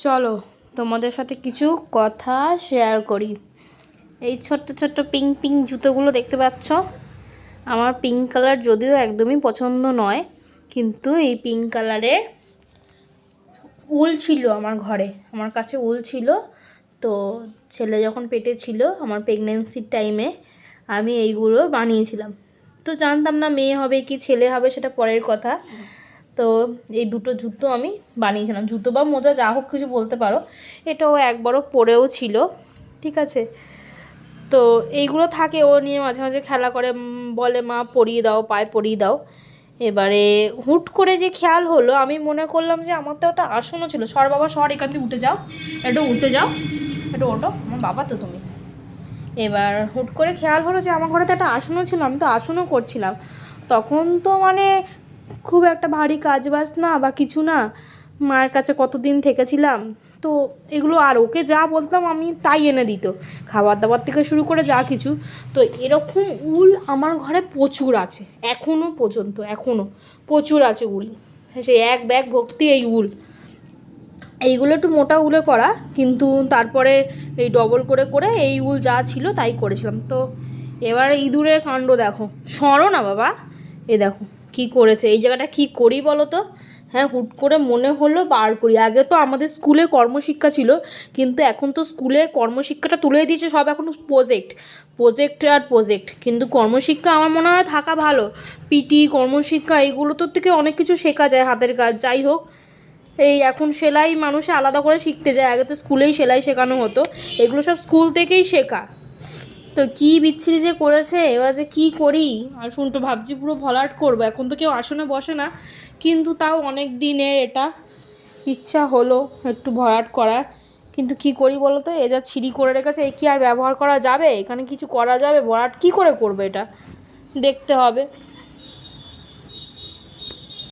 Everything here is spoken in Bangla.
চলো তোমাদের সাথে কিছু কথা শেয়ার করি। এই ছোট্ট ছোট্ট পিঙ্ক পিঙ্ক জুতোগুলো দেখতে পাচ্ছ, আমার পিঙ্ক কালার যদিও একদমই পছন্দ নয়, কিন্তু এই পিঙ্ক কালারের উল ছিল আমার ঘরে, আমার কাছে উল ছিল। তো ছেলে যখন পেটে ছিল আমার প্রেগনেন্সির টাইমে আমি এইগুলো বানিয়েছিলাম। তো জানতাম না মেয়ে হবে কি ছেলে হবে, সেটা পরের কথা। তো এই দুটো জুতো আমি বানিয়েছিলাম, জুতো বা মোজা যা হোক কিছু বলতে পারো। এটাও একবারও পরেও ছিল, ঠিক আছে। তো এইগুলো থাকে, ও নিয়ে মাঝে মাঝে খেলা করে, বলে মা পরিয়ে দাও, পায়ে পরিয়ে দাও। এবারে হুট করে যে খেয়াল হলো, আমি মনে করলাম যে আমার তো একটা আসনও ছিল, সর বাবা সর, এখান থেকে উঠে যাও, একটু উঠে যাও, একটু ওটো, আমার বাবা তো তুমি। এবার হুট করে খেয়াল হলো যে আমার ঘরে তো একটা আসনও ছিল, আমি তো আসনও করছিলাম। তখন তো মানে খুব একটা ভারী কাজ বাজ না বা কিছু না, মায়ের কাছে কতদিন থেকেছিলাম। তো এগুলো আর ওকে যা বলতাম আমি তাই এনে দিত, খাবার দাবার থেকে শুরু করে যা কিছু। তো এরকম উল আমার ঘরে প্রচুর আছে, এখনও পর্যন্ত এখনও প্রচুর আছে উল, সেই এক ব্যাগ ভর্তি এই উল। এইগুলো একটু মোটা উলে করা, কিন্তু তারপরে এই ডবল করে করে এই উল যা ছিল তাই করেছিলাম। তো এবার ইঁদুরের কাণ্ড দেখো, সরো না বাবা, এ দেখো কি করেছে, এই জায়গাটা কি করি বলো তো। হ্যাঁ, হুট করে মনে হলো বার করি। আগে তো আমাদের স্কুলে কর্মশিক্ষা ছিল, কিন্তু এখন তো স্কুলে কর্মশিক্ষাটা তুলে দিয়েছে, সব এখন প্রজেক্ট প্রজেক্ট আর প্রজেক্ট। কিন্তু কর্মশিক্ষা আমার মনে হয় থাকা ভালো, পিটি কর্মশিক্ষা এইগুলো তো থেকে অনেক কিছু শেখা যায়, হাতের কাজ। যাই হোক, এই এখন সেলাই মানুষে আলাদা করে শিখতে যায়, আগে তো স্কুলেই সেলাই শেখানো হতো, এগুলো সব স্কুল থেকেই শেখা। তো কী বিচ্ছিরি যে করেছে, এবার যে কী করি। আর শুন তো, ভাবছি পুরো ভলাট করবো, এখন তো কেউ আসনে বসে না, কিন্তু তাও অনেক দিনের এটা ইচ্ছা হলো একটু ভরাট করার। কিন্তু কি করি বলো তো, এ যা ছিঁড়ি করে রেখেছে, এ কি আর ব্যবহার করা যাবে? এখানে কিছু করা যাবে? ভরাট কী করে করবে এটা, দেখতে হবে।